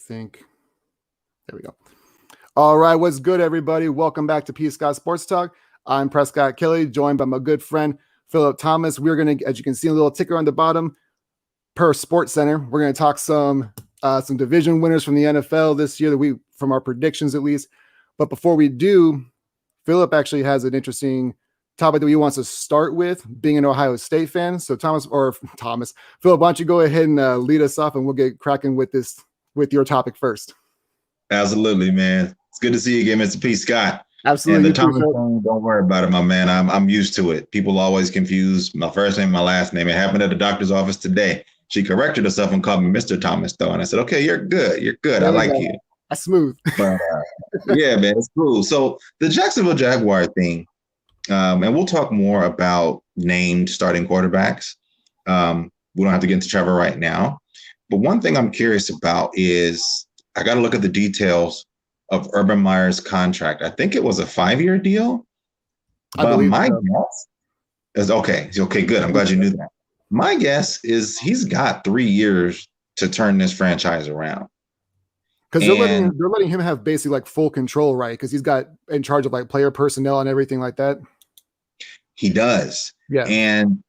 think. There we go. All right, what's good, everybody? Welcome back to P. Scott Sports Talk. I'm Prescott Kelly, joined by my good friend Philip Thomas. We're going to, as you can see, a little ticker on the bottom per Sports Center. We're going to talk some division winners from the NFL this year, from our predictions at least. But before we do, Philip actually has an interesting topic that he wants to start with, being an Ohio State fan. So Philip, why don't you go ahead and lead us off, and we'll get cracking with your topic first. Absolutely, man. It's good to see you again, Mr. P. Scott. Absolutely. And the Thomas thing, don't worry about it, my man. I'm used to it. People always confuse my first name and my last name. It happened at the doctor's office today. She corrected herself and called me Mr. Thomas, though. And I said, okay, you're good. You're good. I like you. That's smooth. But, yeah, man, it's cool. So the Jacksonville Jaguar thing, and we'll talk more about named starting quarterbacks. We don't have to get into Trevor right now. But one thing I'm curious about is I got to look at the details of Urban Meyer's contract. I think it was a 5-year deal. But my guess is okay, good. I'm glad you knew that. My guess is he's got 3 years to turn this franchise around. Because they're letting him have basically like full control, right? Because he's got in charge of like player personnel and everything like that. He does. Yeah. And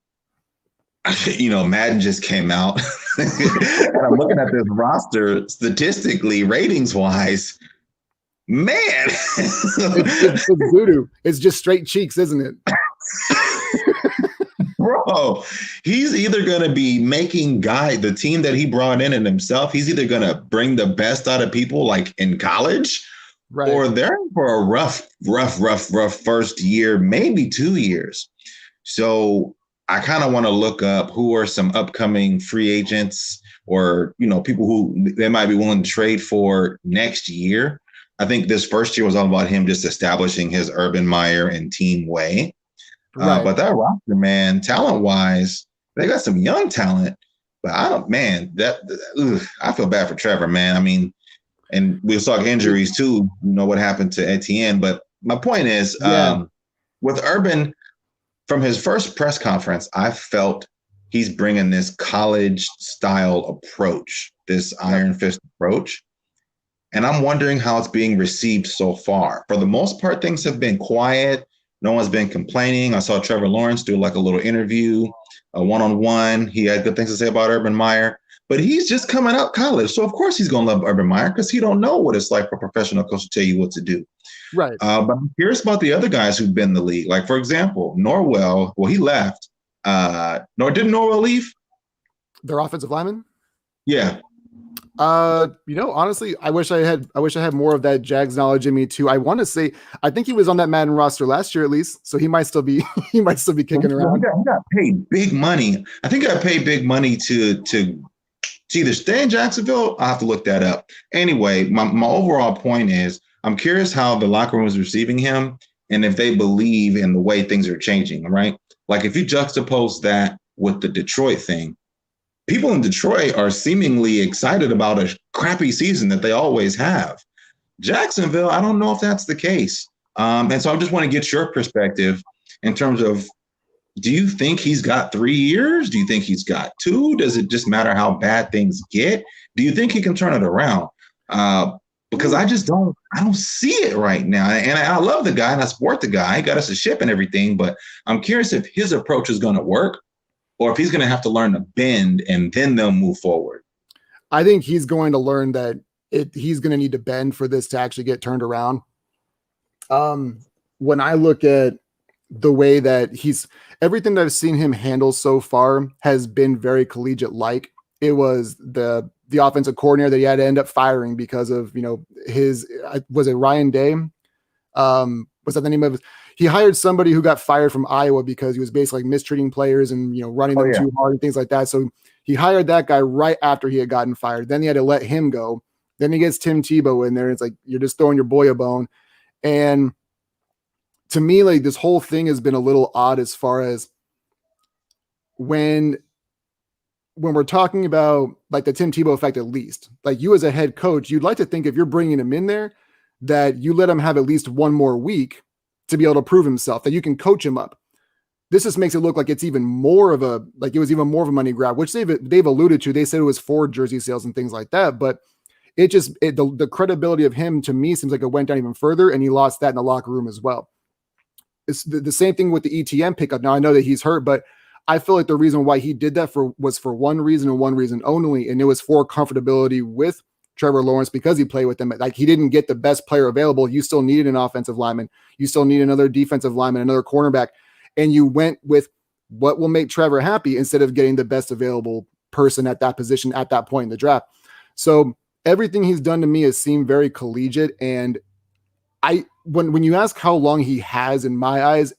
Madden just came out. And I'm looking at this roster statistically, ratings wise. Man, it's voodoo. It's just straight cheeks, isn't it? Bro, he's either going to be making the team that he brought in and himself, he's either going to bring the best out of people like in college, right, or they're in for a rough first year, maybe 2 years. So I kind of want to look up who are some upcoming free agents or, people who they might be willing to trade for next year. I think this first year was all about him just establishing his Urban Meyer and team way. Right. But that roster, man, talent-wise, they got some young talent. But I feel bad for Trevor, man. I mean, and we'll talk injuries too. What happened to Etienne. But my point is, with Urban, from his first press conference, I felt he's bringing this college-style approach, this iron fist approach. And I'm wondering how it's being received so far. For the most part, things have been quiet. No one's been complaining. I saw Trevor Lawrence do like a little interview, a one-on-one. He had good things to say about Urban Meyer, but he's just coming out college. So of course he's going to love Urban Meyer because he don't know what it's like for a professional coach to tell you what to do. Right. But I'm curious about the other guys who've been in the league. Like, for example, Norwell. Well, he left. Didn't Norwell leave? Their offensive lineman? Yeah. Honestly, I wish I had more of that Jags knowledge in me too. I want to say, I think he was on that Madden roster last year at least, so he might still be kicking around. He got paid big money. I think he got paid big money to either stay in Jacksonville. I'll have to look that up. Anyway, my overall point is I'm curious how the locker room is receiving him and if they believe in the way things are changing, right? Like if you juxtapose that with the Detroit thing, people in Detroit are seemingly excited about a crappy season that they always have. Jacksonville, I don't know if that's the case. And so I just want to get your perspective in terms of, do you think he's got 3 years? Do you think he's got 2? Does it just matter how bad things get? Do you think he can turn it around? Because I don't see it right now. And I love the guy and I support the guy. He got us a ship and everything, but I'm curious if his approach is going to work, or if he's going to have to learn to bend and then they'll move forward. I think he's going to learn that he's going to need to bend for this to actually get turned around. When I look at the way that everything that I've seen him handle so far has been very collegiate-like. It was the offensive coordinator that he had to end up firing because of, was it Ryan Day? Was that the name of it? He hired somebody who got fired from Iowa because he was basically mistreating players and, running them too hard and things like that. So he hired that guy right after he had gotten fired. Then he had to let him go. Then he gets Tim Tebow in there. And it's like, you're just throwing your boy a bone. And to me, like, this whole thing has been a little odd as far as when we're talking about like the Tim Tebow effect, at least, like you as a head coach, you'd like to think if you're bringing him in there that you let him have at least one more week to be able to prove himself, that you can coach him up. This just makes it look like it's even more of it was even more of a money grab, which they've alluded to. They said it was for jersey sales and things like that, but the credibility of him to me seems like it went down even further, and he lost that in the locker room as well. It's the same thing with the ETN pickup. Now I know that he's hurt, but I feel like the reason why he did that was for one reason and one reason only, and it was for comfortability with Trevor Lawrence because he played with him. Like, he didn't get the best player available. You still needed an offensive lineman. You still need another defensive lineman, another cornerback, and you went with what will make Trevor happy instead of getting the best available person at that position at that point in the draft. So everything he's done to me has seemed very collegiate, and when you ask how long he has, in my eyes,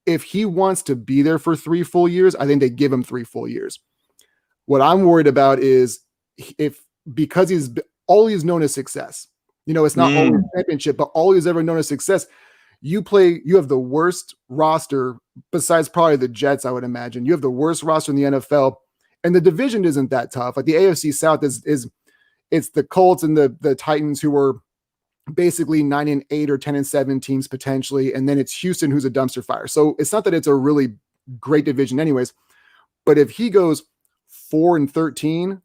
if he wants to be there for 3 full years, I think they give him 3 full years. What I'm worried about is because all he's known is success. It's not always championship, but all he's ever known is success. You have the worst roster besides probably the Jets, I would imagine. You have the worst roster in the NFL, and the division isn't that tough. Like, the AFC South it's the Colts and the Titans, who were basically 9-8 or 10-7 teams potentially, and then it's Houston, who's a dumpster fire. So it's not that it's a really great division anyways, but if he goes 4-13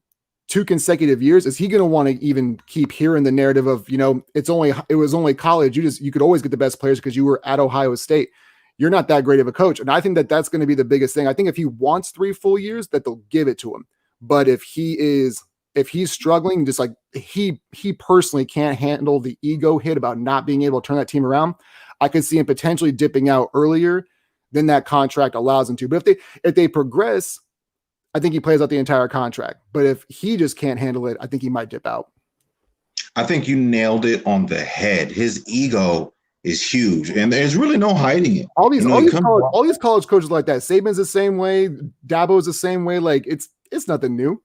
2 consecutive years, is he going to want to even keep hearing the narrative of, it was only college, you could always get the best players because you were at Ohio State? You're not that great of a coach. And I think that that's going to be the biggest thing. I think if he wants 3 full years, that they'll give it to him. But if he's struggling, just like he personally can't handle the ego hit about not being able to turn that team around, I could see him potentially dipping out earlier than that contract allows him to. But if they progress, I think he plays out the entire contract. But if he just can't handle it, I think he might dip out. I think you nailed it on the head. His ego is huge, and there's really no hiding it. All these college coaches like that. Saban's the same way. Dabo's the same way. Like, it's nothing new.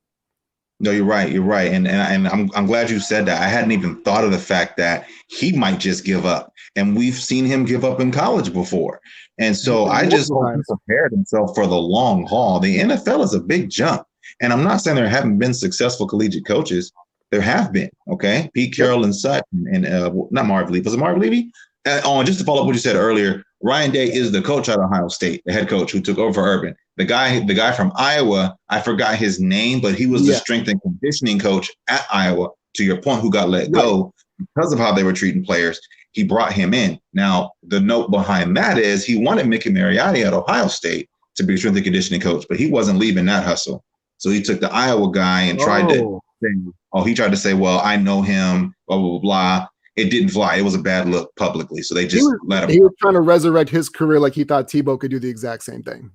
No, you're right. You're right. And I'm glad you said that. I hadn't even thought of the fact that he might just give up. And we've seen him give up in college before. And so I just hope he prepared himself for the long haul. The NFL is a big jump. And I'm not saying there haven't been successful collegiate coaches. There have been. Okay. Pete Carroll and such, and not Marv Levy. Was it Marv Levy? And just to follow up what you said earlier, Ryan Day is the coach at Ohio State, the head coach who took over for Urban. The guy from Iowa, I forgot his name, but he was the strength and conditioning coach at Iowa, to your point, who got let go because of how they were treating players. He brought him in. Now, the note behind that is he wanted Mickey Mariotti at Ohio State to be a strength and conditioning coach, but he wasn't leaving that hustle. So he took the Iowa guy and tried to say, well, I know him, blah, blah, blah, blah. It didn't fly. It was a bad look publicly. So they just let him. He was trying to resurrect his career like he thought Tebow could do the exact same thing.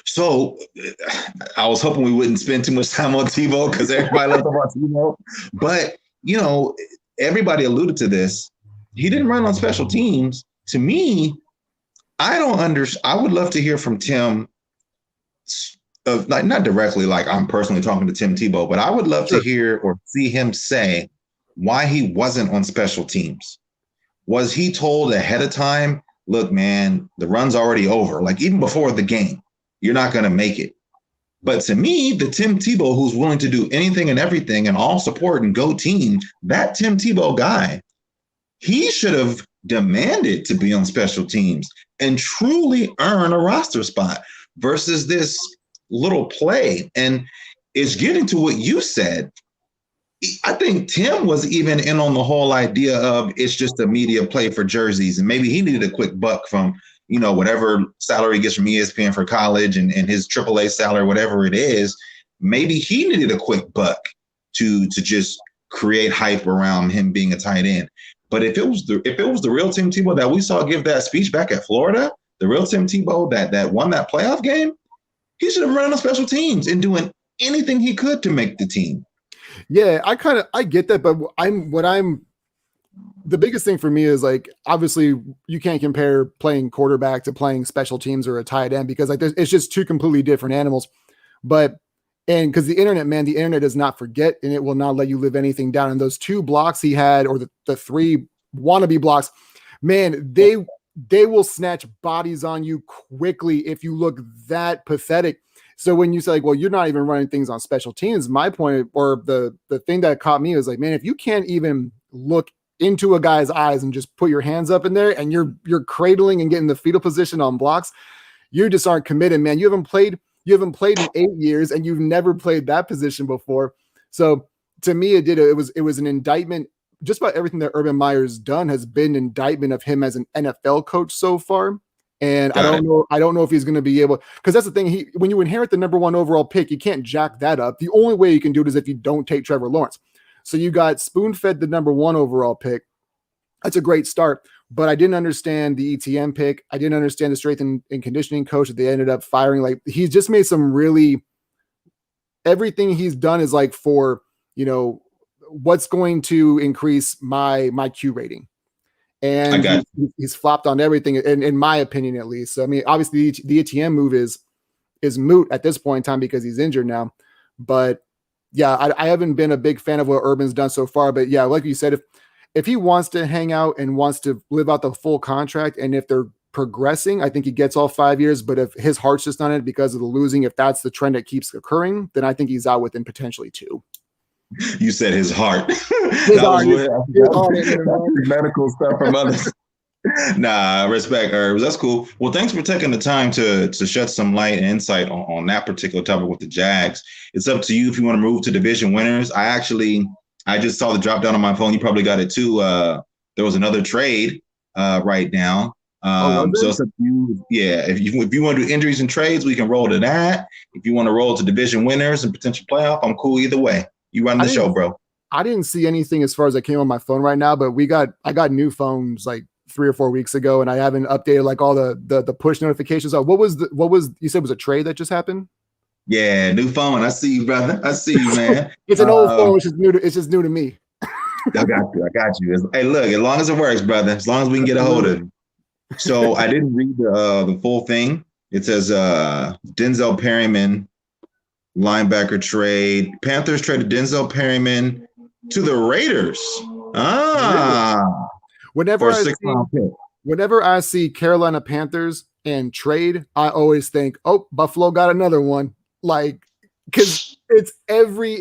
So I was hoping we wouldn't spend too much time on Tebow because everybody loves about Tebow. But, everybody alluded to this. He didn't run on special teams. To me, I would love to hear from Tim, not directly like I'm personally talking to Tim Tebow, but I would love to hear or see him say why he wasn't on special teams. Was he told ahead of time, look, man, the run's already over, like even before the game? You're not going to make it. But to me, the Tim Tebow who's willing to do anything and everything and all support and go team, that Tim Tebow guy, he should have demanded to be on special teams and truly earn a roster spot versus this little play. And it's getting to what you said. I think Tim was even in on the whole idea of it's just a media play for jerseys. And maybe he needed a quick buck from whatever salary he gets from ESPN for college and his AAA salary, whatever it is. Maybe he needed a quick buck to just create hype around him being a tight end. But if it was the real Tim Tebow that we saw give that speech back at Florida, the real Tim Tebow that won that playoff game, he should have run on special teams and doing anything he could to make the team. Yeah, I get that, but the biggest thing for me is, like, obviously you can't compare playing quarterback to playing special teams or a tight end because it's just 2 completely different animals. And because the internet does not forget, and it will not let you live anything down. And those 2 blocks he had, or the 3 wannabe blocks, man, they will snatch bodies on you quickly if you look that pathetic. So when you say, like, well, you're not even running things on special teams, my point, or the thing that caught me was like, man, if you can't even look into a guy's eyes and just put your hands up in there and you're cradling and getting the fetal position on blocks, you just aren't committed, man. You haven't played in 8 years and you've never played that position before. So to me, it was an indictment. Just about everything that Urban Meyer's done has been an indictment of him as an NFL coach so far. And I don't know if he's going to be able, because that's the thing. When you inherit the number 1 overall pick, you can't jack that up. The only way you can do it is if you don't take Trevor Lawrence. So you got spoon-fed the number 1 overall pick. That's a great start. But I didn't understand the ETN pick. I didn't understand the strength and conditioning coach that they ended up firing. Like, he's just made some really, everything he's done is like for, what's going to increase my Q rating. And he's flopped on everything, in my opinion, at least. So, I mean, obviously the ETN move is moot at this point in time because he's injured now. But yeah, I haven't been a big fan of what Urban's done so far. But yeah, like you said, if he wants to hang out and wants to live out the full contract, and if they're progressing, I think he gets all 5 years. But if his heart's just on it because of the losing, if that's the trend that keeps occurring, then I think he's out within potentially 2. You said his heart. His heart. Medical stuff from others. Nah, respect, Herbs. That's cool. Well, thanks for taking the time to shed some light and insight on that particular topic with the Jags. It's up to you if you want to move to division winners. I just saw the drop down on my phone. You probably got it too. There was another trade right now. So it's up to you. Yeah, if you want to do injuries and trades, we can roll to that. If you want to roll to division winners and potential playoff, I'm cool either way. You run the show, bro. I didn't see anything as far as I came on my phone right now, but I got new phones like 3 or 4 weeks ago, and I haven't updated like all the push notifications. What was you said was a trade that just happened? Yeah, new phone. I see you, brother. I see you, man. It's an old phone. It's just new to me. I got you. Hey, look, as long as it works, brother, as long as we can get a hold of it. So I didn't read the full thing. It says Denzel Perryman linebacker trade. Panthers traded Denzel Perryman to the Raiders. Whenever I see Carolina Panthers and trade, I always think, oh, Buffalo got another one. Like, because it's every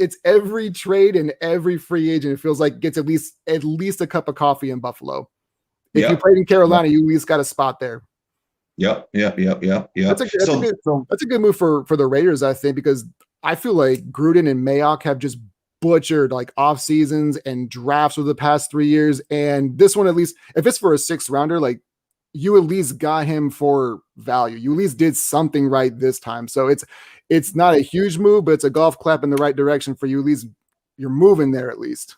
trade and every free agent, it feels like gets at least a cup of coffee in Buffalo. If you played in Carolina, you at least got a spot there. Yep. That's a good move for the Raiders, I think, because I feel like Gruden and Mayock have just butchered like off seasons and drafts over the past 3 years. And this one, at least, if it's for a 6th rounder, like, you at least got him for value. You at least did something right this time. So it's not a huge move, but it's a golf clap in the right direction for you. At least you're moving there at least.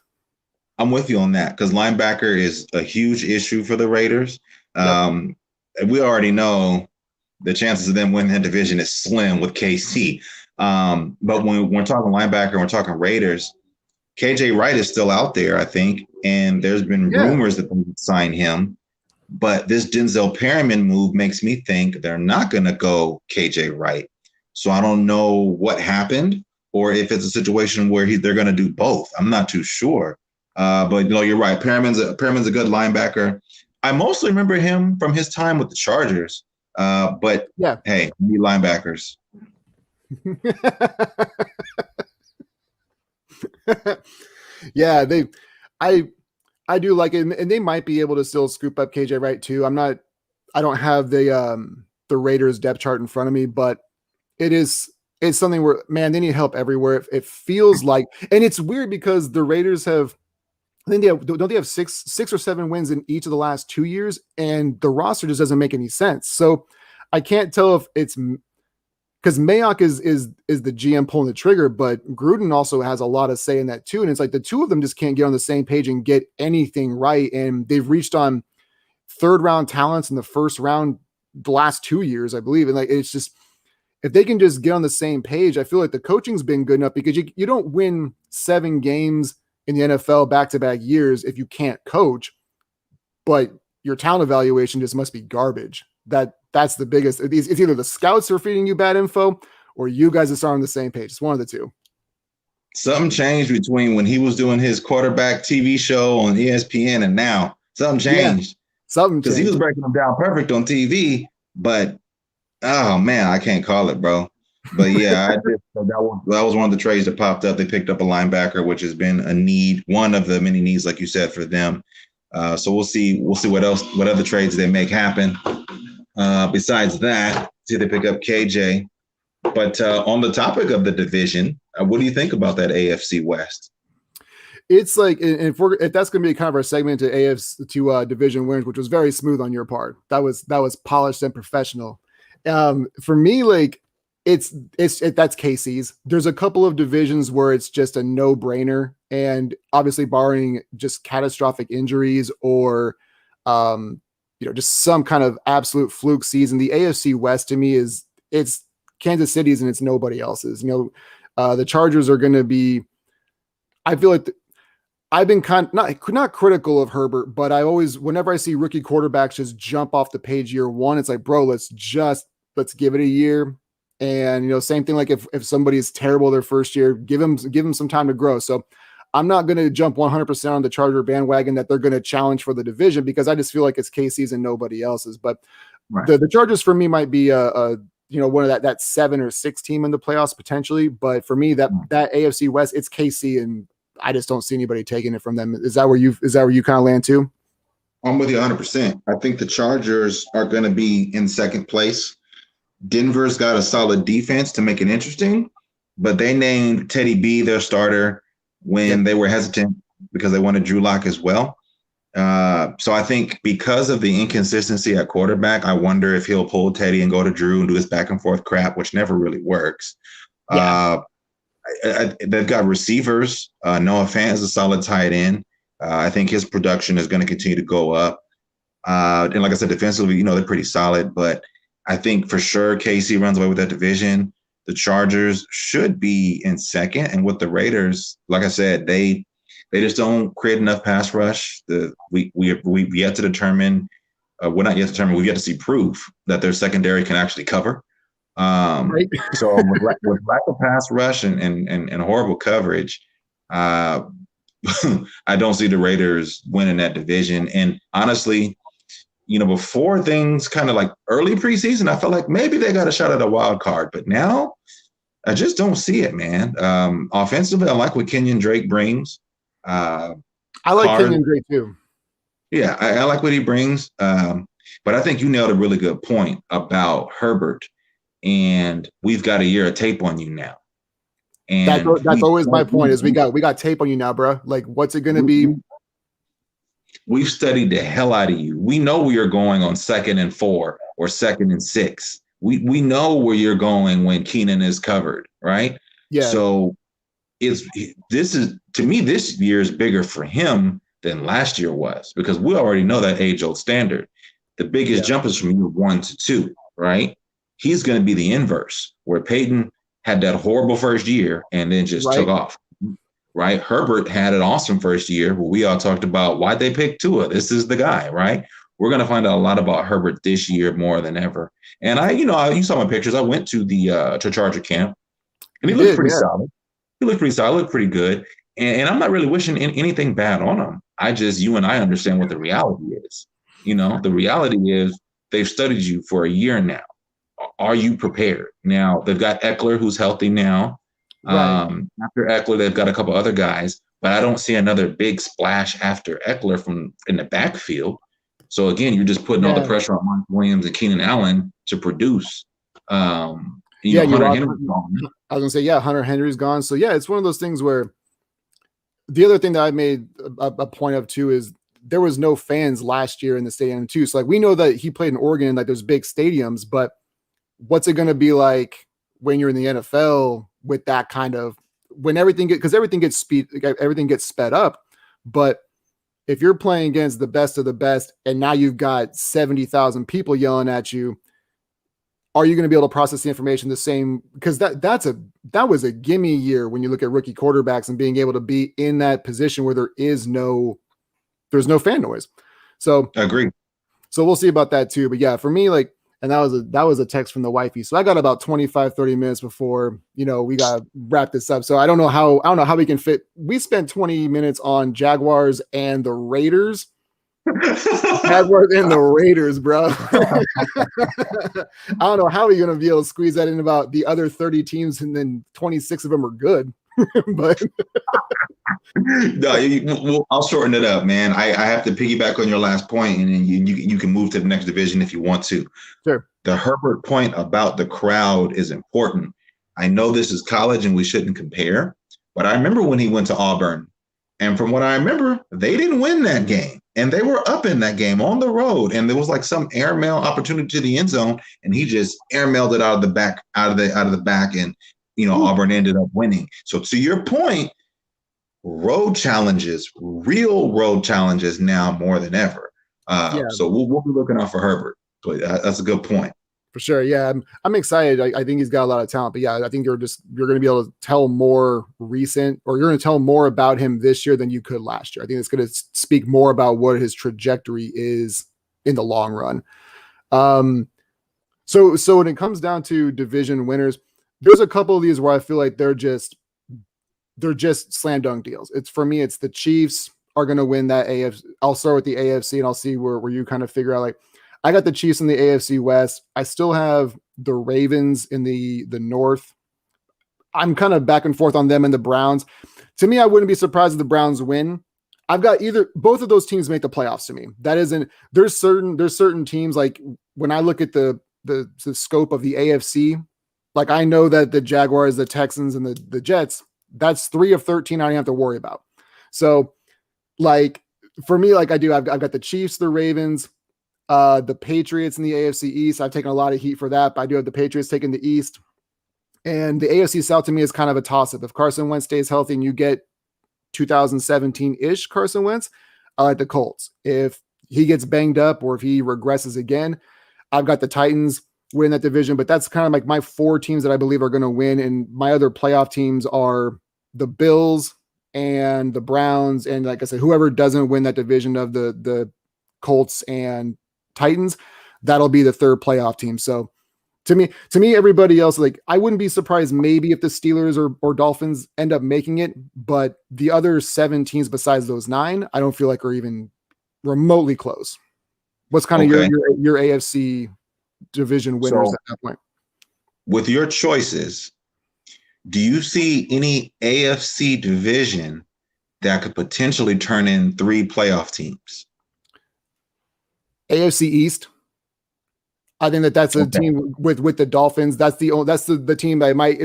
I'm with you on that because linebacker is a huge issue for the Raiders. We already know the chances of them winning that division is slim with KC. But when we're talking linebacker, we're talking Raiders, KJ Wright is still out there, I think. And there's been rumors that they would sign him. But this Denzel Perryman move makes me think they're not going to go KJ Wright. So I don't know what happened or if it's a situation where they're going to do both. I'm not too sure. But you're right. Perriman's a good linebacker. I mostly remember him from his time with the Chargers. But hey, we need linebackers. Yeah, I do like it, and they might be able to still scoop up KJ Wright too. I don't have the Raiders depth chart in front of me, but it's something where, man, they need help everywhere. It feels like, and it's weird because the Raiders don't they have six or 7 wins in each of the last 2 years, and the roster just doesn't make any sense. So I can't tell if it's because Mayock is the GM pulling the trigger, but Gruden also has a lot of say in that too. And it's like the two of them just can't get on the same page and get anything right. And they've reached on 3rd round talents in the 1st round the last 2 years, I believe. And like, it's just, if they can just get on the same page, I feel like the coaching's been good enough because you don't win 7 games in the NFL back-to-back years if you can't coach, but your talent evaluation just must be garbage. That's the biggest. It's either the scouts are feeding you bad info or you guys are on the same page. It's one of the two. Something changed between when he was doing his quarterback TV show on ESPN and now. Something changed. Because he was breaking them down perfect on TV, but oh man, I can't call it, bro. But yeah, that was one of the trades that popped up. They picked up a linebacker, which has been a need, one of the many needs, like you said, for them. So we'll see what other trades they make happen. Besides that, see they pick up KJ. But on the topic of the division, what do you think about that AFC West? It's like, and if that's going to be kind of our segment to AFC to division winners, which was very smooth on your part. That was polished and professional. For me, like that's KC's. There's a couple of divisions where it's just a no brainer, and obviously barring just catastrophic injuries or just some kind of absolute fluke season. The AFC West to me it's Kansas City's and it's nobody else's. The Chargers are going to be. I feel like I've been not critical of Herbert, but whenever I see rookie quarterbacks just jump off the page year one, it's like, bro, let's give it a year. And same thing, like if somebody is terrible their first year, give them some time to grow. So I'm not going to jump 100% on the Charger bandwagon that they're going to challenge for the division, because I just feel like it's KC's and nobody else's. But right. the Chargers for me might be one of that 7 or 6 team in the playoffs potentially. But for me, that AFC West, it's KC, and I just don't see anybody taking it from them. Is that where you kind of land too? I'm with you 100%. I think the Chargers are going to be in second place. Denver's got a solid defense to make it interesting, but they named Teddy B their starter when they were hesitant because they wanted Drew Lock as well. So I think because of the inconsistency at quarterback, I wonder if he'll pull Teddy and go to Drew and do this back and forth crap, which never really works. Yeah. They've got receivers. Noah Fant is a solid tight end. I think his production is going to continue to go up. And like I said, defensively, they're pretty solid. But I think for sure KC runs away with that division. The Chargers should be in second. And with the Raiders, like I said, they just don't create enough pass rush. We've yet to determine. We're not yet determined. We've yet to see proof that their secondary can actually cover. Right. So with lack of pass rush and horrible coverage, I don't see the Raiders winning that division. And honestly, before things kind of like early preseason, I felt like maybe they got a shot at a wild card, but now I just don't see it, man. Offensively, I like what Kenyon Drake brings. I like Kenyon Drake too. Yeah, I like what he brings. But I think you nailed a really good point about Herbert. And we've got a year of tape on you now. And that's always my point is we got tape on you now, bro. Like, what's it going to be? We've studied the hell out of you. We know where you're going on 2nd and 4 or 2nd and 6. We know where you're going when Keenan is covered, right? Yeah. So to me, this year is bigger for him than last year was, because we already know that age-old standard. The biggest jump is from year 1 to 2, right? He's going to be the inverse, where Peyton had that horrible first year and then just took off, right? Herbert had an awesome first year where we all talked about why'd they pick Tua? This is the guy, right? We're going to find out a lot about Herbert this year more than ever. And you saw my pictures. I went to the Charger camp, and he looked pretty solid. He looked pretty solid, looked pretty good. And I'm not really wishing anything bad on him. You and I understand what the reality is. The reality is they've studied you for a year now. Are you prepared? Now, they've got Eckler, who's healthy now. Right. After Eckler, they've got a couple other guys, but I don't see another big splash after Eckler in the backfield. So, again, you're just putting all the pressure on Mike Williams and Keenan Allen to produce. Hunter Henry's gone. I was going to say, Hunter Henry's gone. So, it's one of those things where the other thing that I made a point of, too, is there was no fans last year in the stadium, too. So, we know that he played in Oregon, like, there's big stadiums, but what's it going to be like when you're in the NFL with that kind of when everything gets sped up. But if you're playing against the best of the best and now you've got 70,000 people yelling at you, are you going to be able to process the information the same? Because that was a gimme year when you look at rookie quarterbacks and being able to be in that position where there's no fan noise. So I agree. So we'll see about that too. But for me, like, and that was a text from the wifey. So I got about 25, 30 minutes before, we got to wrap this up. So I don't know how we can fit. We spent 20 minutes on Jaguars and the Raiders. Jaguars and the Raiders, bro. I don't know how we're going to be able to squeeze that in about the other 30 teams, and then 26 of them are good. But no, I'll shorten it up, man. I have to piggyback on your last point, and then you can move to the next division if you want to. Sure. The Herbert point about the crowd is important. I know this is college and we shouldn't compare, but I remember when he went to Auburn And from what I remember, they didn't win that game. And they were up in that game on the road. And there was like some airmail opportunity to the end zone. And he just airmailed it out of the back, out of the back. And, Auburn ended up winning. So to your point, road challenges, real road challenges now more than ever. So we'll be looking out for Herbert. But that's a good point. For sure. Yeah. I'm excited. I think he's got a lot of talent, but yeah, I think you're going to be able to tell more recent, or you're going to tell more about him this year than you could last year. I think it's going to speak more about what his trajectory is in the long run. So when it comes down to division winners, there's a couple of these where I feel like they're just slam dunk deals. For me, it's the Chiefs are going to win that AFC. I'll start with the AFC and I'll see where you kind of figure out, like, I got the Chiefs in the AFC West. I still have the Ravens in the North. I'm kind of back and forth on them and the Browns. To me, I wouldn't be surprised if the Browns win. I've got both of those teams make the playoffs to me. That isn't, there's certain teams, like when I look at the scope of the AFC, like I know that the Jaguars, the Texans, and the Jets, that's 3 of 13 I don't have to worry about. So like for me, like I've got the Chiefs, the Ravens, the Patriots in the AFC East. I've taken a lot of heat for that, but I do have the Patriots taking the East. And the AFC South to me is kind of a toss-up. If Carson Wentz stays healthy and you get 2017-ish Carson Wentz, I like the Colts. If he gets banged up or if he regresses again, I've got the Titans win that division. But that's kind of like my 4 teams that I believe are going to win. And my other playoff teams are the Bills and the Browns. And like I said, whoever doesn't win that division of the Colts and Titans, that'll be the third playoff team. So to me, everybody else, like I wouldn't be surprised maybe if the Steelers or Dolphins end up making it, but the other 7 teams besides those 9, I don't feel like are even remotely close. What's kind of your AFC division winners at that point? With your choices, do you see any AFC division that could potentially turn in 3 playoff teams? AFC East. I think that's a team with the Dolphins. That's the team that might,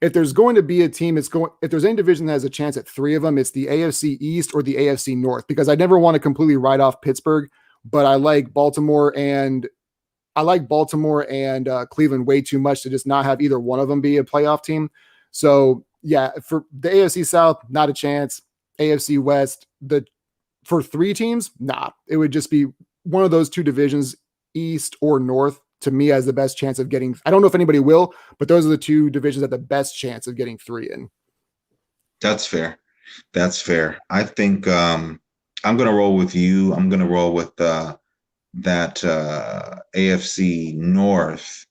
if there's going to be a team, if there's any division that has a chance at 3 of them, it's the AFC East or the AFC North, because I never want to completely write off Pittsburgh, but I like Baltimore and Cleveland way too much to just not have either one of them be a playoff team. So yeah, for the AFC South, not a chance. AFC West, for 3 teams, nah, it would just be one of those 2 divisions, East or North, to me has the best chance of getting. I don't know if anybody will, but those are the 2 divisions that have the best chance of getting 3 in. That's fair. I think I'm going to roll with you. I'm going to roll with that AFC North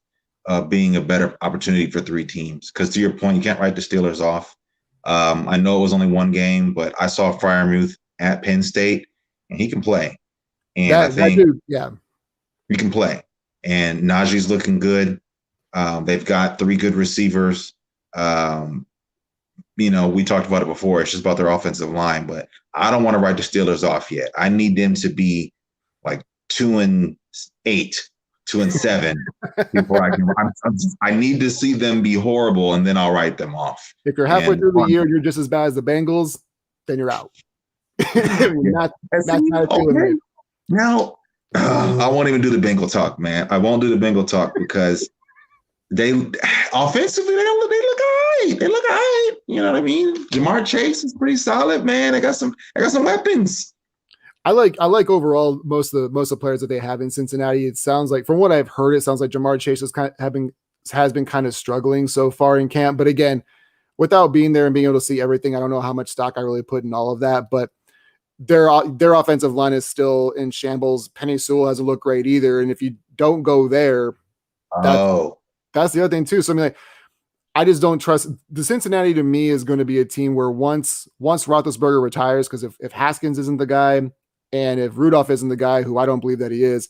being a better opportunity for 3 teams. Because to your point, you can't write the Steelers off. I know it was only 1 game, but I saw Freiermuth at Penn State, and he can play. And I think he can play. And Najee's looking good. They've got 3 good receivers. We talked about it before. It's just about their offensive line, but I don't want to write the Steelers off yet. I need them to be like 2-8, 2-7 before I can. I need to see them be horrible, and then I'll write them off. If you're halfway through the year and you're just as bad as the Bengals, then you're out. Now, I won't even do the Bengal talk, man. I won't do the Bengal talk because they offensively they look all right. They look all right. You know what I mean? Jamar Chase is pretty solid, man. I got some weapons. I like overall most of the players that they have in Cincinnati. It sounds like, from what I've heard, it sounds like Jamar Chase has been kind of struggling so far in camp. But again, without being there and being able to see everything, I don't know how much stock I really put in all of that. But their offensive line is still in shambles. Penei Sewell hasn't looked great either. And if you don't go there, that's the other thing too. So I mean, like, I just don't trust the Cincinnati. To me, is going to be a team where once Roethlisberger retires, because if Haskins isn't the guy and if Rudolph isn't the guy, who I don't believe that he is,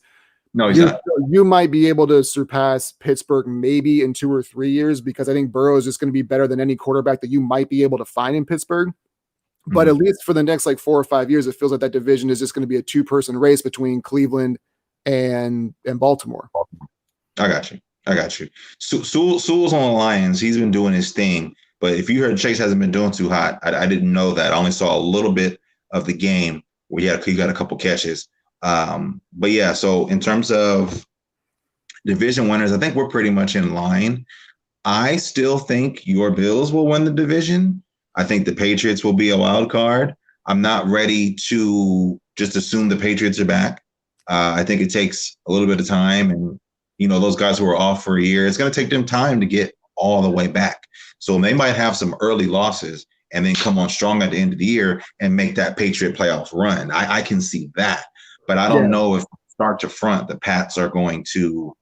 no, he's not. You might be able to surpass Pittsburgh maybe in 2 or 3 years, because I think Burrow is just going to be better than any quarterback that you might be able to find in Pittsburgh. But at least for the next 4 or 5 years, it feels like that division is just going to be a 2-person race between Cleveland and Baltimore. I got you. Sewell's on the Lions. He's been doing his thing. But if you heard Chase hasn't been doing too hot, I didn't know that. I only saw a little bit of the game where he got a couple catches. But yeah, so in terms of division winners, I think we're pretty much in line. I still think your Bills will win the division. I think the Patriots will be a wild card. I'm not ready to just assume the Patriots are back. I think it takes a little bit of time. And, those guys who are off for a year, it's going to take them time to get all the way back. So they might have some early losses and then come on strong at the end of the year and make that Patriot playoffs run. I can see that. But I don't know if start to front, the Pats are going to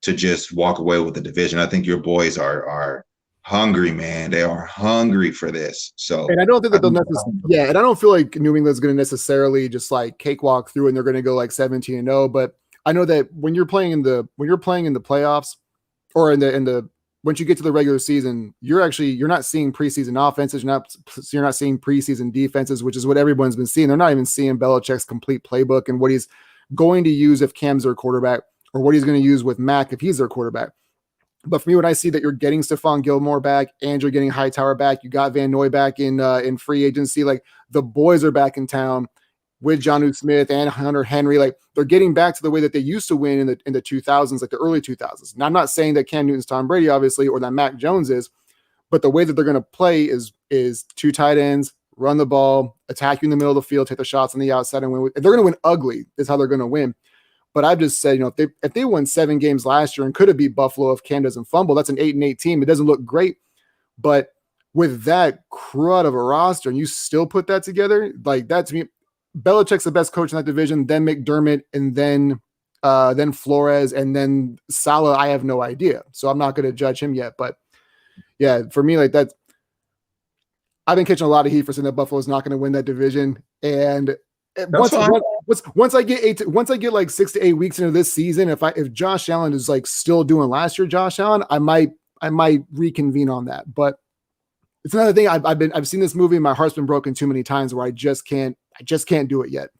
just walk away with the division. I think your boys are hungry, man. They are hungry for this. So, and I don't think that they'll necessarily, and I don't feel like New England's going to necessarily just like cakewalk through and they're going to go like 17-0. But I know that when you're playing in the playoffs or once you get to the regular season, you're not seeing preseason offenses. You're not seeing preseason defenses, which is what everyone's been seeing. They're not even seeing Belichick's complete playbook and what he's going to use if Cam's their quarterback or what he's going to use with Mac if he's their quarterback. But for me, when I see that you're getting Stephon Gilmore back and you're getting Hightower back, you got Van Noy back in free agency, like the boys are back in town with Jonnu Smith and Hunter Henry. Like they're getting back to the way that they used to win in the 2000s, like the early 2000s. Now, I'm not saying that Cam Newton's Tom Brady, obviously, or that Mac Jones is, but the way that they're going to play is two tight ends, run the ball, attack you in the middle of the field, take the shots on the outside and win. If they're going to win ugly, is how they're going to win. But I've just said, if they won 7 games last year and could have beat Buffalo if Cam doesn't fumble, that's an 8-8 team. It doesn't look great. But with that crud of a roster and you still put that together, like that to me, Belichick's the best coach in that division, then McDermott, and then Flores, and then Saleh. I have no idea. So I'm not going to judge him yet. But yeah, for me, like that, I've been catching a lot of heat for saying that Buffalo's not going to win that division. And once I get like 6 to 8 weeks into this season, if Josh Allen is like still doing last year, Josh Allen, I might reconvene on that. But it's another thing. I've seen this movie and my heart's been broken too many times where I just can't do it yet.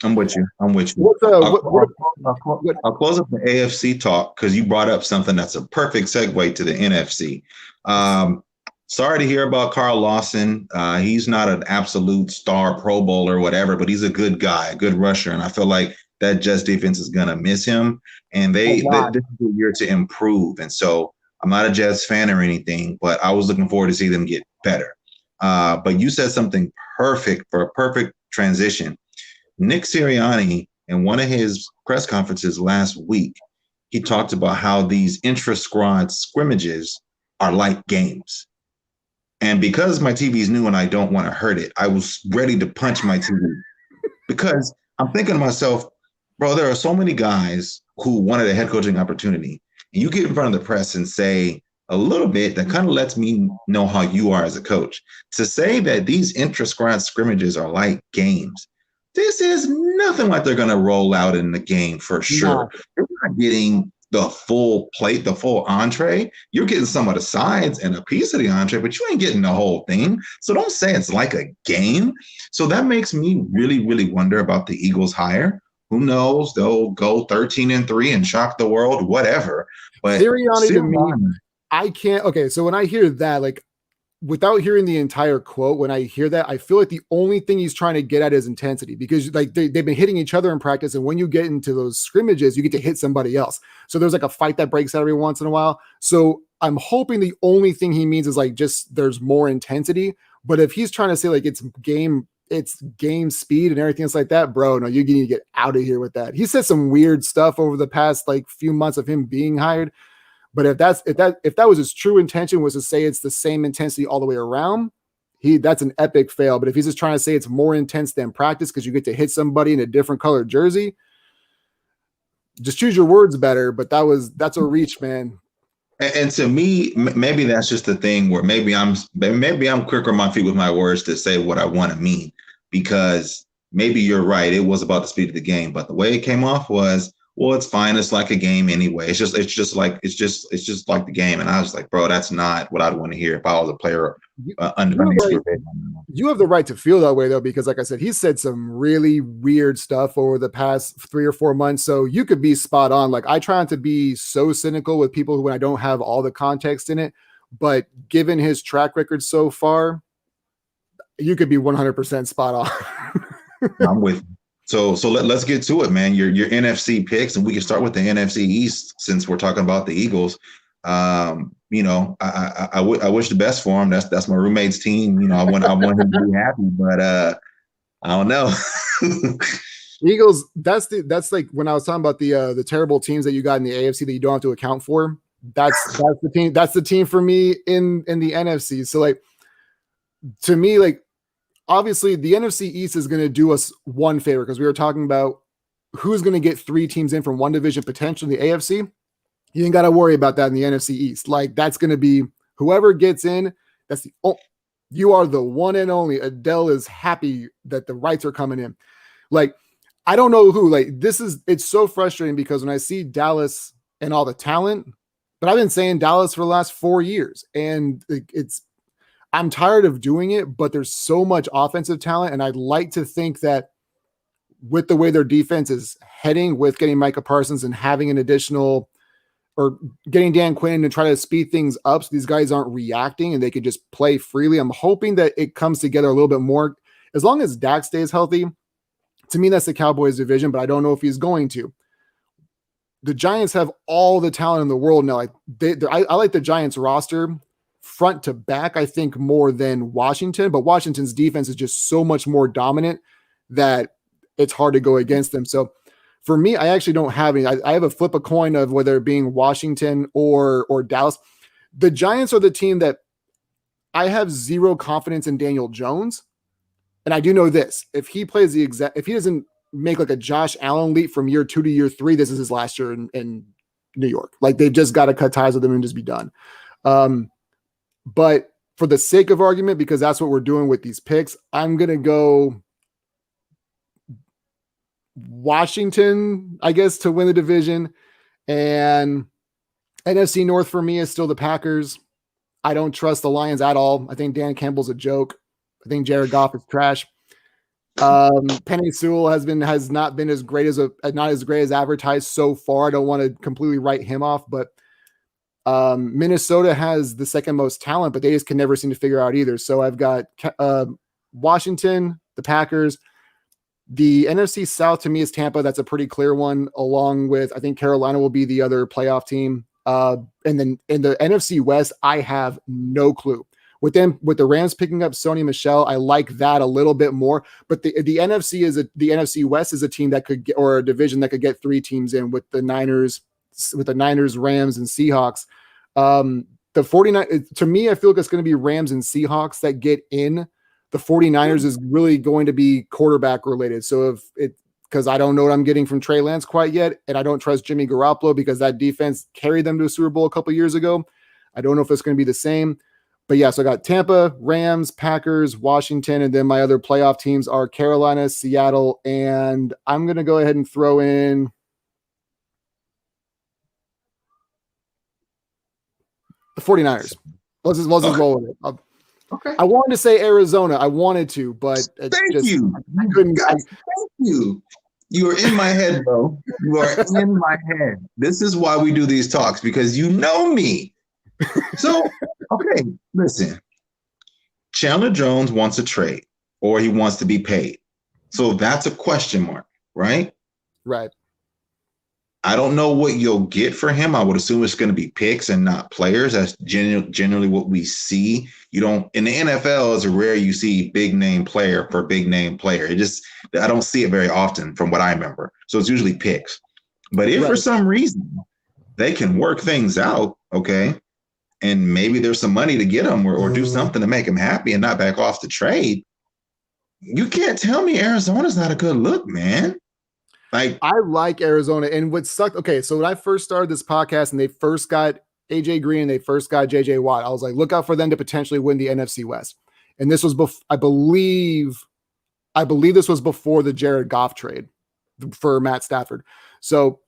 I'm with you. I'll close up the AFC talk because you brought up something that's a perfect segue to the NFC. Sorry to hear about Carl Lawson. He's not an absolute star Pro Bowler or whatever, but he's a good guy, a good rusher. And I feel like that Jets defense is going to miss him. And this is a year to improve. And so I'm not a Jets fan or anything, but I was looking forward to see them get better. But you said something perfect for a perfect transition. Nick Sirianni, in one of his press conferences last week, he talked about how these intra-squad scrimmages are like games. And because my TV is new and I don't want to hurt it, I was ready to punch my TV because I'm thinking to myself, bro, there are so many guys who wanted a head coaching opportunity. And you get in front of the press and say a little bit that kind of lets me know how you are as a coach. To say that these intra-squad scrimmages are like games, this is nothing like they're going to roll out in the game for sure. No. You're not getting the full plate, the full entree. You're getting some of the sides and a piece of the entree, but you ain't getting the whole thing. So don't say it's like a game. So that makes me really, really wonder about the Eagles hire. Who knows? They'll go 13-3 and shock the world, whatever. But Sirianni to me, I can't. Okay, so when I hear that, like, without hearing the entire quote, when I hear that, I feel like the only thing he's trying to get at is intensity because like they've been hitting each other in practice. And when you get into those scrimmages, you get to hit somebody else. So there's like a fight that breaks out every once in a while. So I'm hoping the only thing he means is like, just there's more intensity. But if he's trying to say like it's game speed and everything else like that, bro, no, you need to get out of here with that. He said some weird stuff over the past like few months of him being hired. But if that was his true intention was to say it's the same intensity all the way around, that's an epic fail. But if he's just trying to say it's more intense than practice because you get to hit somebody in a different colored jersey, just choose your words better. But that's a reach, man. And to me, maybe that's just the thing where maybe I'm quicker on my feet with my words to say what I want to mean, because maybe you're right. It was about the speed of the game, but the way it came off was, well, it's fine. It's like a game anyway. It's just like the game. And I was like, bro, that's not what I'd want to hear if I was a player under me. You have the right to feel that way though, because like I said, he said some really weird stuff over the past 3 or 4 months. So you could be spot on. Like I try not to be so cynical with people when I don't have all the context in it. but given his track record so far, you could be 100% spot on. I'm with you. So let's get to it, man. Your NFC picks, and we can start with the NFC East since we're talking about the Eagles. You know, I wish the best for him. That's my roommate's team. You know, I want him to be happy, but I don't know. Eagles. That's like when I was talking about the terrible teams that you got in the AFC that you don't have to account for. That's the team. That's the team for me in the NFC. So like, to me, like, obviously the NFC East is going to do us one favor because we were talking about who's going to get 3 teams in from one division, potentially the AFC. You ain't got to worry about that in the NFC East. Like, that's going to be whoever gets in. That's you are the one and only. Adele is happy that the rights are coming in. Like, I don't know who. Like, it's so frustrating because when I see Dallas and all the talent, but I've been saying Dallas for the last 4 years, and I'm tired of doing it, but there's so much offensive talent, and I'd like to think that with the way their defense is heading, with getting Micah Parsons and having an additional or getting Dan Quinn to try to speed things up so these guys aren't reacting and they can just play freely. I'm hoping that it comes together a little bit more. As long as Dak stays healthy, to me, that's the Cowboys division, but I don't know if he's going to. The Giants have all the talent in the world now. Like I like the Giants roster front to back, I think, more than Washington, but Washington's defense is just so much more dominant that it's hard to go against them. So for me, I actually don't have any. I have a flip a coin of whether it being Washington or Dallas. The Giants are the team that I have zero confidence in Daniel Jones. And I do know this. If he plays if he doesn't make like a Josh Allen leap from year 2 to year 3, this is his last year in New York. Like, they've just got to cut ties with him and just be done. But for the sake of argument, because that's what we're doing with these picks, I'm going to go Washington, I guess, to win the division. And NFC North for me is still the Packers. I don't trust the Lions at all. I think Dan Campbell's a joke. I think Jared Goff is trash. Penny Sewell has not been as great as advertised so far. I don't want to completely write him off, but Minnesota has the second most talent, but they just can never seem to figure out either. So I've got Washington, the Packers. The NFC South to me is Tampa. That's a pretty clear one, along with, I think, Carolina will be the other playoff team. And then in the NFC West, I have no clue. With the Rams picking up Sony Michel, I like that a little bit more. But the NFC West is a team that could get, or a division that could get 3 teams in with the Niners, Rams, and Seahawks. The 49, to me, I feel like it's going to be Rams and Seahawks that get in. The 49ers is really going to be quarterback related. So because I don't know what I'm getting from Trey Lance quite yet, and I don't trust Jimmy Garoppolo because that defense carried them to a Super Bowl a couple years ago. I don't know if it's going to be the same. But yeah, so I got Tampa, Rams, Packers, Washington, and then my other playoff teams are Carolina, Seattle, and I'm going to go ahead and throw in the 49ers. Let's just roll with it. Okay. I wanted to say Arizona. I wanted to, but thank you. I couldn't. Thank you. You are in my head, bro. You are in my head. This is why we do these talks, because you know me. So, okay, listen. Chandler Jones wants a trade, or he wants to be paid. So that's a question mark, right? Right. I don't know what you'll get for him. I would assume it's going to be picks and not players. That's generally what we see. You don't, in the NFL, it's rare you see big name player for big name player. I don't see it very often from what I remember. So it's usually picks. But if for some reason they can work things out, okay, and maybe there's some money to get them or do something to make them happy and not back off the trade, you can't tell me Arizona's not a good look, man. Like, I like Arizona. And what sucked, okay, so when I first started this podcast and they first got AJ Green and they first got JJ Watt, I was like, look out for them to potentially win the NFC West. And this was I believe this was before the Jared Goff trade for Matt Stafford. So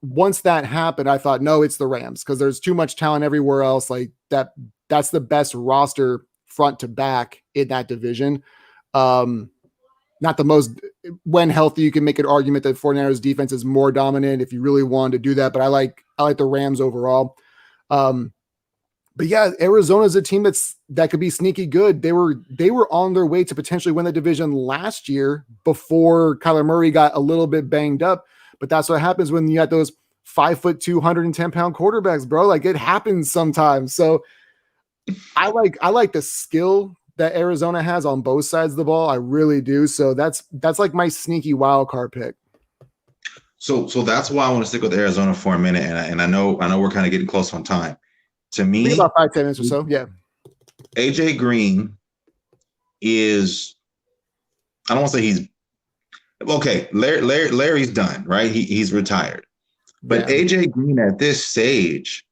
once that happened, I thought, no, it's the Rams, because there's too much talent everywhere else. Like that's the best roster front to back in that division. Not the most, when healthy, you can make an argument that 49ers defense is more dominant if you really wanted to do that. But I like the Rams overall. But yeah, Arizona's a team that could be sneaky good. They were on their way to potentially win the division last year before Kyler Murray got a little bit banged up. But that's what happens when you got those 5'2", 210-pound quarterbacks, bro. Like, it happens sometimes. So I like the skill that Arizona has on both sides of the ball. I really do. So that's like my sneaky wild card pick. So that's why I want to stick with Arizona for a minute. And I know we're kind of getting close on time. To me, about 5-10 minutes or so. Yeah. AJ Green is, I don't want to say he's okay. Larry's done, right? He's retired. But yeah. AJ Green at this stage,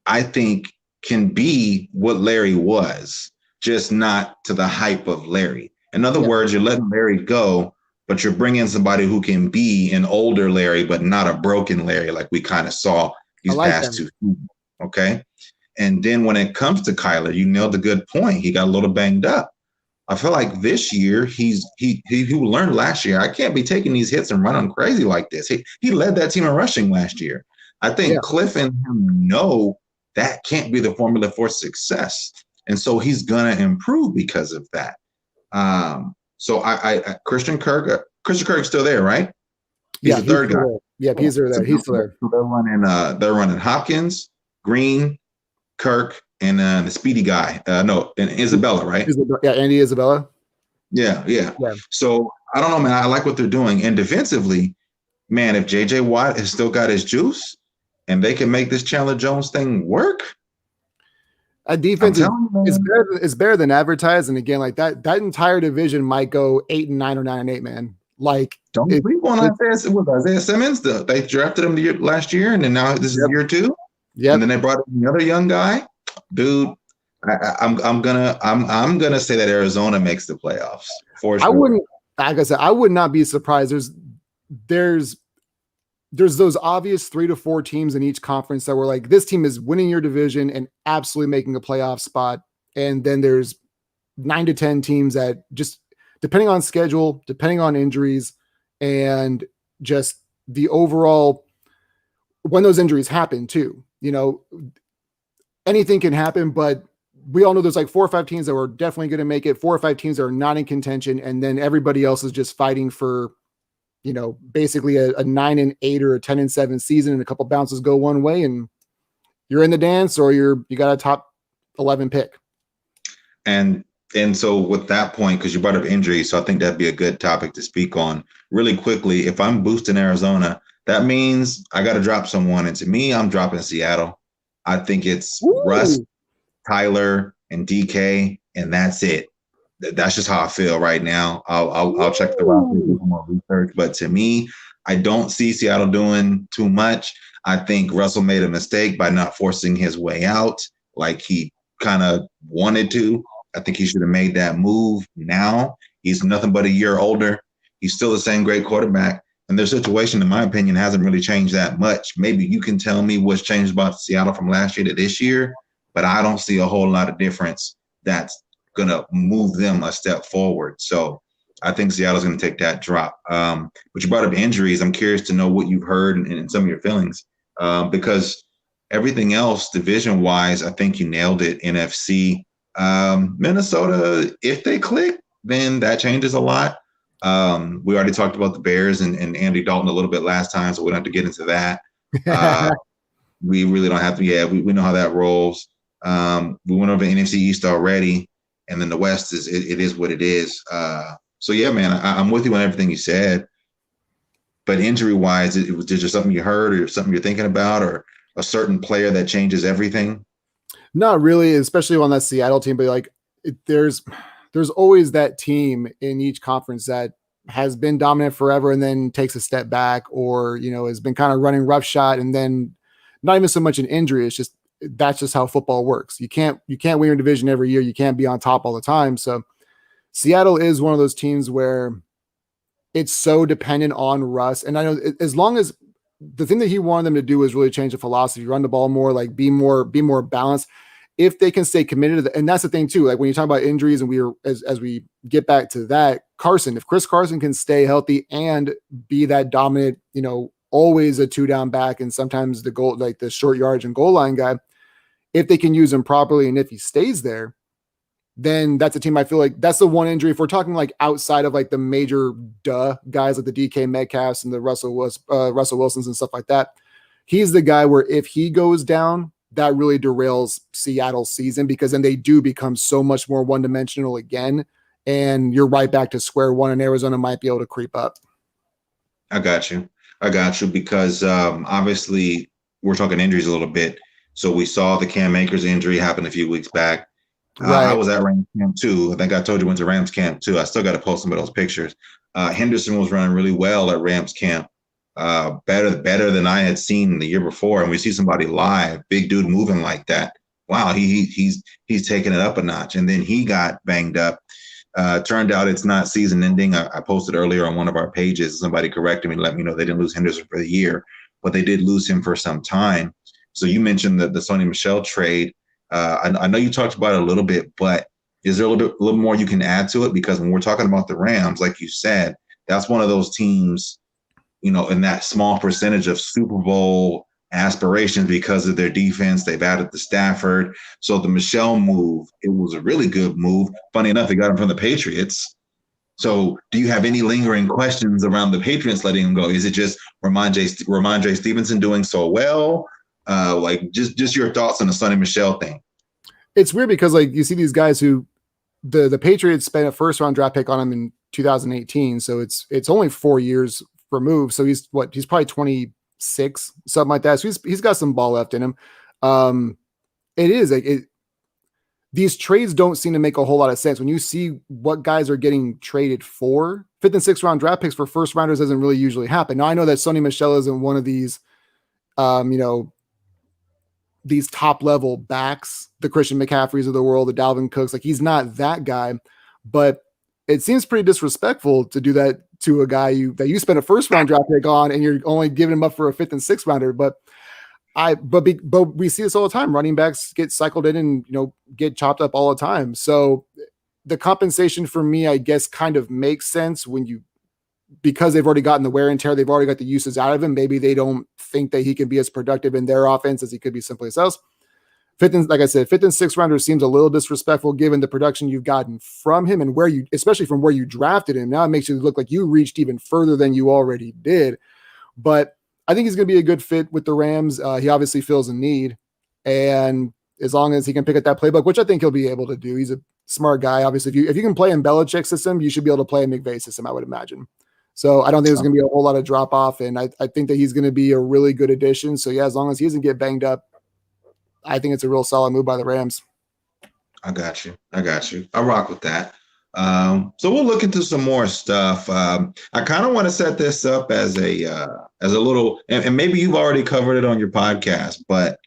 I think, can be what Larry was, just not to the hype of Larry. In other words, you're letting Larry go, but you're bringing somebody who can be an older Larry, but not a broken Larry like we kind of saw these past two seasons. Okay. And then when it comes to Kyler, you nailed a good point. He got a little banged up. I feel like this year he learned last year. I can't be taking these hits and running crazy like this. He led that team in rushing last year. I think Cliff and him know that can't be the formula for success, and so he's gonna improve because of that. So I Christian Kirk's still there, right? He's the third guy. Yeah, he's there. He's still there. They're running Hopkins, Green, Kirk, and the speedy guy. And Isabella, right? Yeah, Andy Isabella. Yeah. So I don't know, man. I like what they're doing. And defensively, man, if JJ Watt has still got his juice and they can make this Chandler Jones thing work. A defense is better than advertised. And again, like that entire division might go 8-9 or 9-8, man. Like, don't sleep on Isaiah Simmons. They drafted him last year, and then now this is year 2. Yeah, and then they brought in another young guy, dude. I'm gonna say that Arizona makes the playoffs for sure. I wouldn't, like I said, I would not be surprised. There's those obvious 3 to 4 teams in each conference that were like, this team is winning your division and absolutely making a playoff spot, and then there's 9 to 10 teams that just, depending on schedule, depending on injuries, and just the overall, when those injuries happen too, anything can happen, but we all know there's like 4 or 5 teams that were definitely going to make it, 4 or 5 teams that are not in contention. And then everybody else is just fighting for, basically a 9-8 or a 10-7 season, and a couple bounces go one way and you're in the dance, or you got a top 11 pick. And so with that point, because you brought up injuries, so I think that'd be a good topic to speak on really quickly. If I'm boosting Arizona, that means I got to drop someone. And to me, I'm dropping Seattle. I think it's Russ, Tyler, and DK, and that's it. That's just how I feel right now. I'll check the roster, do some more research. But to me, I don't see Seattle doing too much. I think Russell made a mistake by not forcing his way out like he kind of wanted to. I think he should have made that move now. He's nothing but a year older. He's still the same great quarterback. And their situation, in my opinion, hasn't really changed that much. Maybe you can tell me what's changed about Seattle from last year to this year, but I don't see a whole lot of difference that's going to move them a step forward. So I think Seattle's going to take that drop. But you brought up injuries. I'm curious to know what you've heard and some of your feelings, because everything else, division-wise, I think you nailed it. NFC, Minnesota, if they click, then that changes a lot. We already talked about the Bears and Andy Dalton a little bit last time, so we don't have to get into that. We really don't have to. Yeah, we know how that rolls. We went over NFC East already, and then the West it is what it is. So yeah, man, I'm with you on everything you said. But injury-wise, is there something you heard or something you're thinking about, or a certain player that changes everything? Not really, especially on that Seattle team. But like, there's always that team in each conference that has been dominant forever and then takes a step back, or, has been kind of running roughshod, and then not even so much an injury. It's just, that's just how football works. You can't win your division every year. You can't be on top all the time. So Seattle is one of those teams where it's so dependent on Russ. And I know, as long as the thing that he wanted them to do is really change the philosophy, run the ball more, like be more balanced. If they can stay committed to that, and that's the thing too, like when you talk about injuries, and as we get back to that, if Chris Carson can stay healthy and be that dominant, always a 2-down back, and sometimes the goal, like the short yardage and goal line guy, if they can use him properly and if he stays there, then that's a team I feel like that's the one injury. If we're talking like outside of like the major guys like the DK Metcalfs and the Russell Wilsons and stuff like that, he's the guy where if he goes down, that really derails Seattle's season, because then they do become so much more one-dimensional again, and you're right back to square one, and Arizona might be able to creep up. I got you because obviously we're talking injuries a little bit. So we saw the Cam Akers injury happen a few weeks back. Right. I was at Rams camp too. I think I told you went to Rams camp too. I still got to post some of those pictures. Henderson was running really well at Rams camp, better than I had seen the year before. And we see somebody live, big dude moving like that. Wow, he's taking it up a notch. And then he got banged up. Turned out it's not season ending. I posted earlier on one of our pages. Somebody corrected me, let me know they didn't lose Henderson for the year, but they did lose him for some time. So you mentioned the Sony Michel trade. I know you talked about it a little bit, but is there a little more you can add to it? Because when we're talking about the Rams, like you said, that's one of those teams, in that small percentage of Super Bowl aspirations because of their defense. They've added the Stafford. So the Michel move, it was a really good move. Funny enough, they got him from the Patriots. So do you have any lingering questions around the Patriots letting him go? Is it just Ramondre Stevenson doing so well? Just your thoughts on the Sony Michel thing. It's weird because you see these guys who the Patriots spent a first round draft pick on him in 2018. So it's only 4 years removed. So he's probably 26, something like that. So he's got some ball left in him. These trades don't seem to make a whole lot of sense when you see what guys are getting traded for. 5th and 6th round draft picks for first rounders doesn't really usually happen. Now I know that Sony Michel isn't one of these, these top level backs, the Christian McCaffreys of the world, the Dalvin Cooks, he's not that guy, but it seems pretty disrespectful to do that to a guy that you spent a first round draft pick on, and you're only giving him up for a 5th and 6th rounder. But we see this all the time. Running backs get cycled in and, get chopped up all the time. So the compensation for me, I guess, kind of makes sense because they've already gotten the wear and tear. They've already got the uses out of him. Maybe they don't think that he can be as productive in their offense as he could be someplace else. 5th and 6th rounder seems a little disrespectful given the production you've gotten from him and especially from where you drafted him. Now it makes you look like you reached even further than you already did. But I think he's going to be a good fit with the Rams. He obviously fills a need, and as long as he can pick up that playbook, which I think he'll be able to do, he's a smart guy. Obviously, if you can play in Belichick's system, you should be able to play in McVay's system, I would imagine. So I don't think there's going to be a whole lot of drop off, and I think that he's going to be a really good addition. So yeah, as long as he doesn't get banged up, I think it's a real solid move by the Rams. I got you. I rock with that. So we'll look into some more stuff. I kind of want to set this up as a little, and maybe you've already covered it on your podcast, but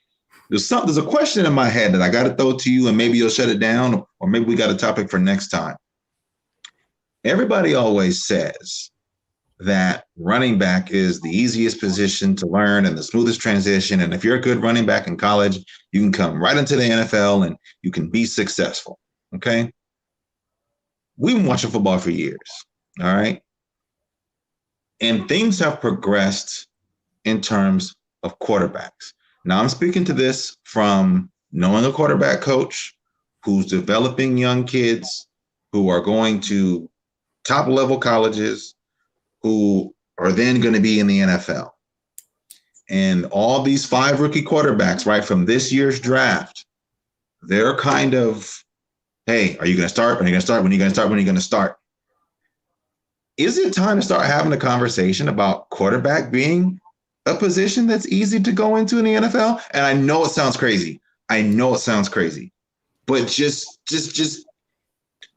there's a question in my head that I got to throw to you, and maybe you'll shut it down, or maybe we got a topic for next time. Everybody always says that running back is the easiest position to learn and the smoothest transition. And if you're a good running back in college, you can come right into the NFL and you can be successful. Okay. We've been watching football for years. All right. And things have progressed in terms of quarterbacks. Now I'm speaking to this from knowing a quarterback coach who's developing young kids who are going to top level colleges, who are then going to be in the NFL. And all these 5 rookie quarterbacks, right, from this year's draft, they're kind of, hey, are you going to start? When are you going to start? When are you going to start? When are you going to start? Is it time to start having a conversation about quarterback being a position that's easy to go into in the NFL? And I know it sounds crazy. But just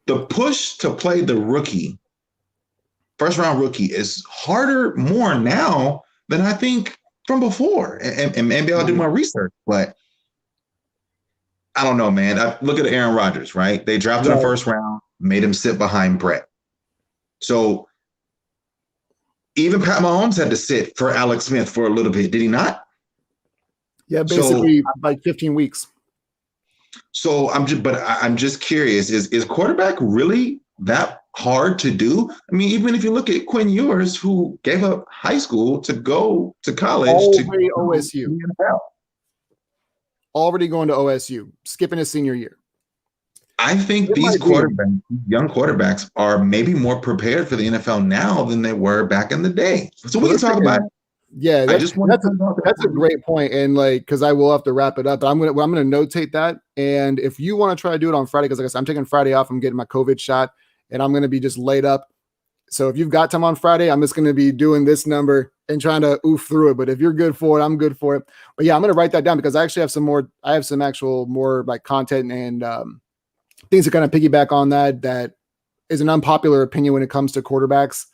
the push to play the rookie, first round rookie, is harder more now than I think from before. And maybe I'll do my research, but I don't know, man. Look at Aaron Rodgers, right? They drafted him first round, made him sit behind Brett. So even Pat Mahomes had to sit for Alex Smith for a little bit, did he not? Yeah, basically like 15 weeks. So I'm just curious, is quarterback really that hard to do? I mean, even if you look at Quinn Ewers, who gave up high school to go to college, all the way OSU. already going to OSU, skipping his senior year. I think these quarterbacks, young quarterbacks, are maybe more prepared for the NFL now than they were back in the day. So we can talk about it. Yeah, that's a great point. And like, because I will have to wrap it up, but I'm gonna notate that. And if you want to try to do it on Friday, because like I said, I'm taking Friday off, I'm getting my COVID shot, and I'm gonna be just laid up. So if you've got time on Friday, I'm just gonna be doing this number and trying to oof through it. But if you're good for it, I'm good for it. But yeah, I'm gonna write that down because I actually have some more. I have some actual more like content and things to kind of piggyback on that is an unpopular opinion when it comes to quarterbacks.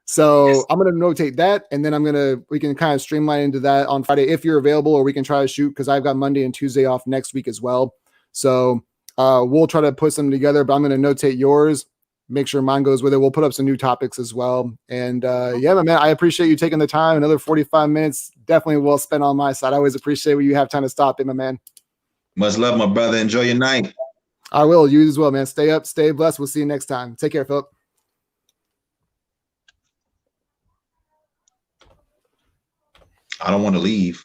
So I'm going to notate that, and then we can kind of streamline into that on Friday if you're available, or we can try to shoot because I've got Monday and Tuesday off next week as well. So we'll try to put something together, but I'm going to notate yours, make sure mine goes with it. We'll put up some new topics as well. And yeah, my man, I appreciate you taking the time. Another 45 minutes, definitely well spent on my side. I always appreciate when you have time to stop in, my man. Much love, my brother. Enjoy your night. I will. You as well, man. Stay up, stay blessed. We'll see you next time. Take care, Philip. I don't want to leave.